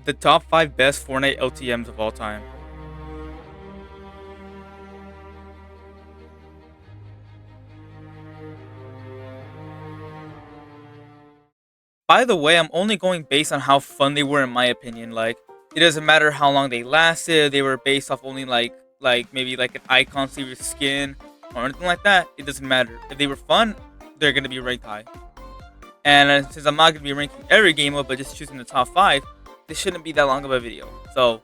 The top 5 best Fortnite LTMs of all time. By the way, I'm only going based on how fun they were in my opinion. Like, it doesn't matter how long they lasted. They were based off only like maybe like an icon series skin or anything like that. It doesn't matter. If they were fun, they're gonna be ranked high. And since I'm not gonna be ranking every game mode, but just choosing the top 5, this shouldn't be that long of a video. So,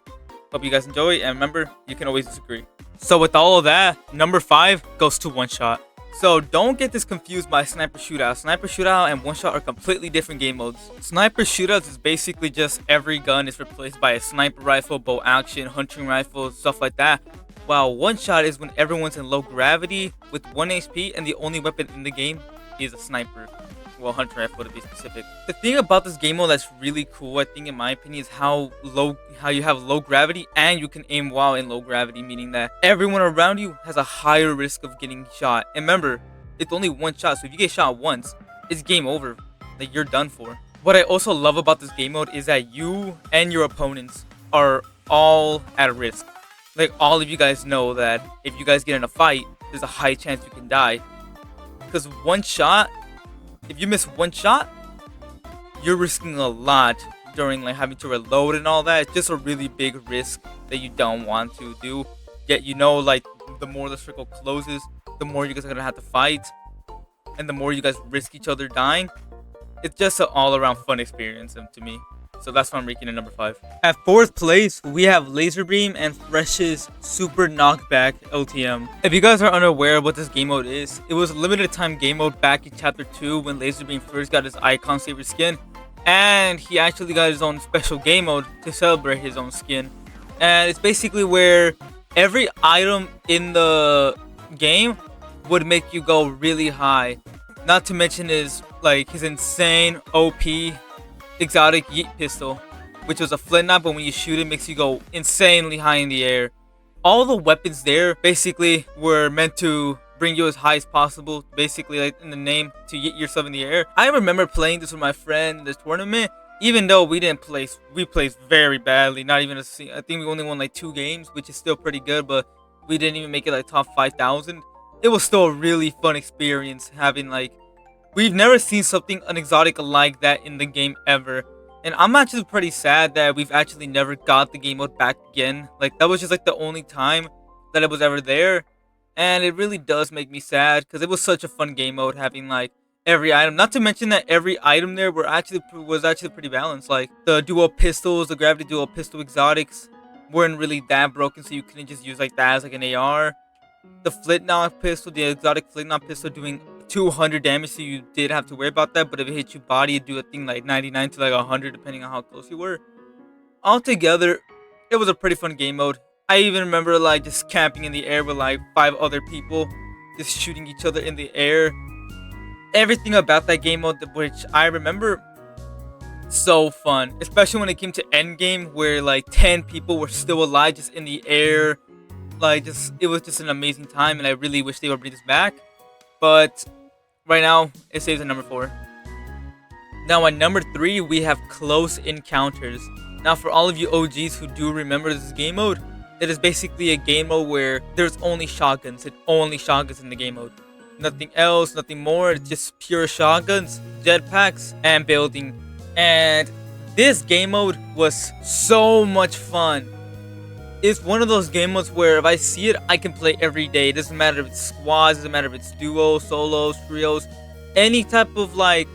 hope you guys enjoy. And remember, you can always disagree. So with all of that, number 5 goes to One Shot. So don't get this confused by Sniper Shootout. Sniper Shootout and One Shot are completely different game modes. Sniper Shootouts is basically just every gun is replaced by a sniper rifle, bow action, hunting rifle, stuff like that. While One Shot is when everyone's in low gravity with 1 HP and the only weapon in the game is a sniper. Well, hunter rifle to be specific. The thing about this game mode that's really cool, I think in my opinion, is how you have low gravity and you can aim while in low gravity, meaning that everyone around you has a higher risk of getting shot. And remember, it's only one shot, so if you get shot once, it's game over. Like, you're done for. What I also love about this game mode is that you and your opponents are all at risk. Like, all of you guys know that if you guys get in a fight, there's a high chance you can die. Because one shot, if you miss one shot, you're risking a lot during like having to reload and all that. It's just a really big risk that you don't want to do. Yet you know, like, the more the circle closes, the more you guys are gonna have to fight, and the more you guys risk each other dying. It's just an all-around fun experience to me. So that's why I'm ranking at number 5. At 4th place, we have Laser Beam and Fresh's Super Knockback LTM. If you guys are unaware of what this game mode is, it was a limited time game mode back in Chapter 2 when Laser Beam first got his Icon Saver skin. And he actually got his own special game mode to celebrate his own skin. And it's basically where every item in the game would make you go really high. Not to mention his insane OP exotic yeet pistol, which was a flint knife, but when you shoot it makes you go insanely high in the air. All the weapons there basically were meant to bring you as high as possible, basically like in the name, to yeet yourself in the air. I remember playing this with my friend in this tournament, even though we didn't place, we placed very badly, not even a single, I think we only won like 2 games, which is still pretty good, but we didn't even make it like top 5,000. It was still a really fun experience having like, we've never seen something an exotic like that in the game ever. And I'm actually pretty sad that we've actually never got the game mode back again. Like, that was just like the only time that it was ever there. And it really does make me sad because it was such a fun game mode having like every item. Not to mention that every item there was actually pretty balanced. Like, the dual pistols, the gravity dual pistol exotics weren't really that broken, so you couldn't just use like that as like an AR. The flint knock pistol, the exotic flint knock pistol doing 200 damage, so you did have to worry about that, but if it hit you body, it'd do a thing like 99 to like 100 depending on how close you were. Altogether, it was a pretty fun game mode. I even remember like just camping in the air with like 5 other people, just shooting each other in the air. Everything about that game mode, which I remember, so fun, especially when it came to endgame where like 10 people were still alive just in the air. Like, just, it was just an amazing time, and I really wish they would bring this back. But right now, it stays at number 4. Now at number 3, we have Close Encounters. Now for all of you OGs who do remember this game mode, it is basically a game mode where there's only shotguns. It's only shotguns in the game mode. Nothing else, nothing more. It's just pure shotguns, jetpacks, and building. And this game mode was so much fun. It's one of those game modes where if I see it, I can play every day. It doesn't matter if it's squads, it doesn't matter if it's duos, solos, trios, any type of like,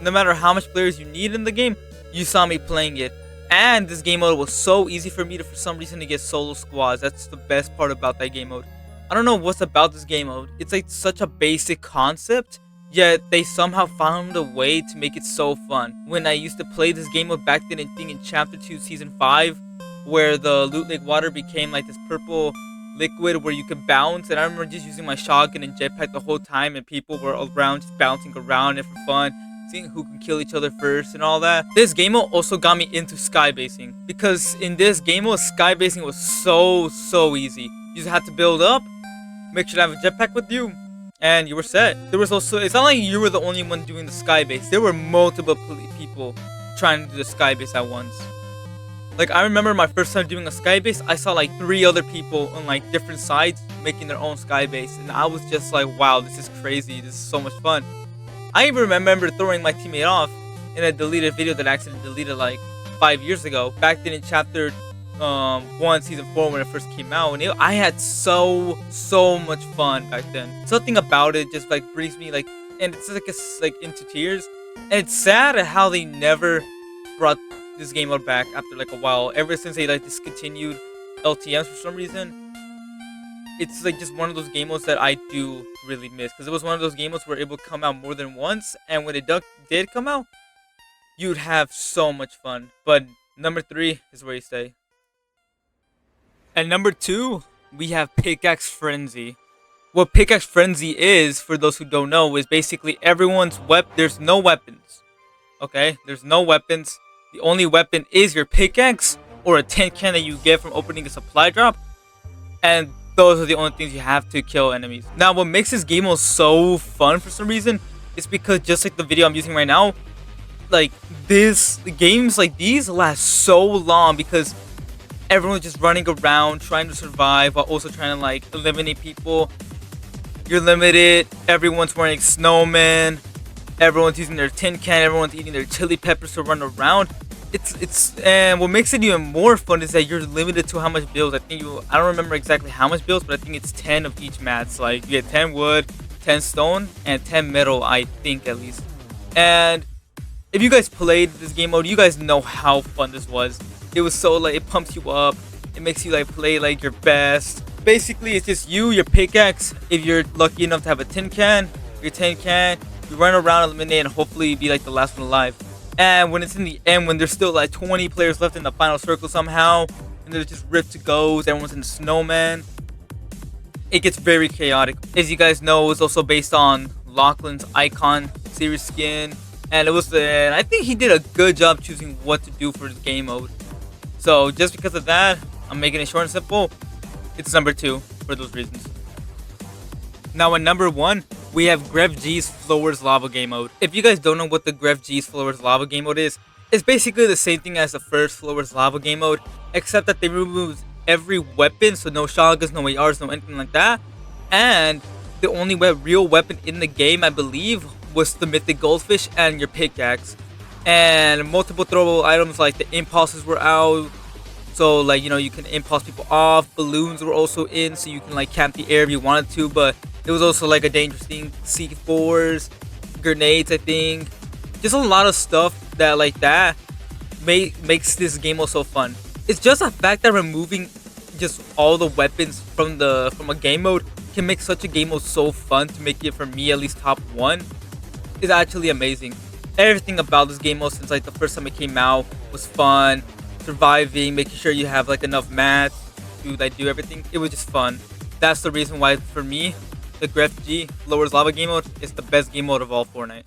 no matter how much players you need in the game, you saw me playing it. And this game mode was so easy for me to, for some reason, to get solo squads. That's the best part about that game mode. I don't know what's about this game mode. It's like such a basic concept, yet they somehow found a way to make it so fun. When I used to play this game mode back then, I think in Chapter 2, Season 5, where the Loot Lake water became like this purple liquid where you could bounce, and I remember just using my shotgun and jetpack the whole time, and people were around just bouncing around it for fun, seeing who can kill each other first and all that. This game mode also got me into skybasing, because in this game mode, skybasing was so easy. You just had to build up, make sure to have a jetpack with you, and you were set. There was also, it's not like you were the only one doing the skybase. There were multiple people trying to do the skybase at once. Like I remember my first time doing a sky base, I saw like 3 other people on like different sides making their own sky base, and I was just like, wow, this is crazy. This is so much fun. I even remember throwing my teammate off in a deleted video that I accidentally deleted like 5 years ago. Back then in chapter 1, season 4, when it first came out, and I had so much fun back then. Something about it just like brings me like, and it's like like into tears. And it's sad at how they never brought this game mode back after like a while. Ever since they like discontinued LTMs for some reason, it's like just one of those game modes that I do really miss, because it was one of those game modes where it would come out more than once, and when it did come out, you'd have so much fun. But number 3 is where you stay. And number 2, we have Pickaxe Frenzy. What Pickaxe Frenzy is, for those who don't know, is basically everyone's there's no weapons. Okay? There's no weapons. The only weapon is your pickaxe or a tin can that you get from opening a supply drop. And those are the only things you have to kill enemies. Now, what makes this game mode so fun for some reason is because, just like the video I'm using right now, like games like these last so long because everyone's just running around trying to survive while also trying to like eliminate people. You're limited. Everyone's wearing snowmen. Everyone's using their tin can. Everyone's eating their chili peppers to run around. And what makes it even more fun is that you're limited to how much builds. I don't remember exactly how much builds, but I think it's 10 of each mats. Like you get 10 wood, 10 stone, and 10 metal, I think at least. And if you guys played this game mode, you guys know how fun this was. It was so like, it pumps you up. It makes you like play like your best. Basically, it's just you, your pickaxe. If you're lucky enough to have a tin can, you run around, eliminate, and hopefully be like the last one alive. And when it's in the end, when there's still like 20 players left in the final circle somehow, and there's just ripped to goes, everyone's in the snowman, it gets very chaotic. As you guys know, it was also based on Lachlan's Icon series skin, and I think he did a good job choosing what to do for his game mode. So just because of that, I'm making it short and simple. It's number 2 for those reasons. Now at number 1, we have Gref G's Flower's Lava game mode. If you guys don't know what the Gref G's Flower's Lava game mode is, it's basically the same thing as the first Flower's Lava game mode, except that they remove every weapon, so no shotguns, no ARs, no anything like that. And the only real weapon in the game, I believe, was the mythic goldfish and your pickaxe. And multiple throwable items like the impulses were out. So like, you can impulse people off. Balloons were also in, so you can like camp the air if you wanted to, but it was also like a dangerous thing. C4s, grenades, I think. Just a lot of stuff that makes this game also fun. It's just a fact that removing just all the weapons from a game mode can make such a game mode so fun, to make it, for me at least, top 1 is actually amazing. Everything about this game mode since like the first time it came out was fun. Surviving, making sure you have like enough mats to like do everything. It was just fun. That's the reason why, for me, the Gref G Flower's Lava game mode is the best game mode of all Fortnite.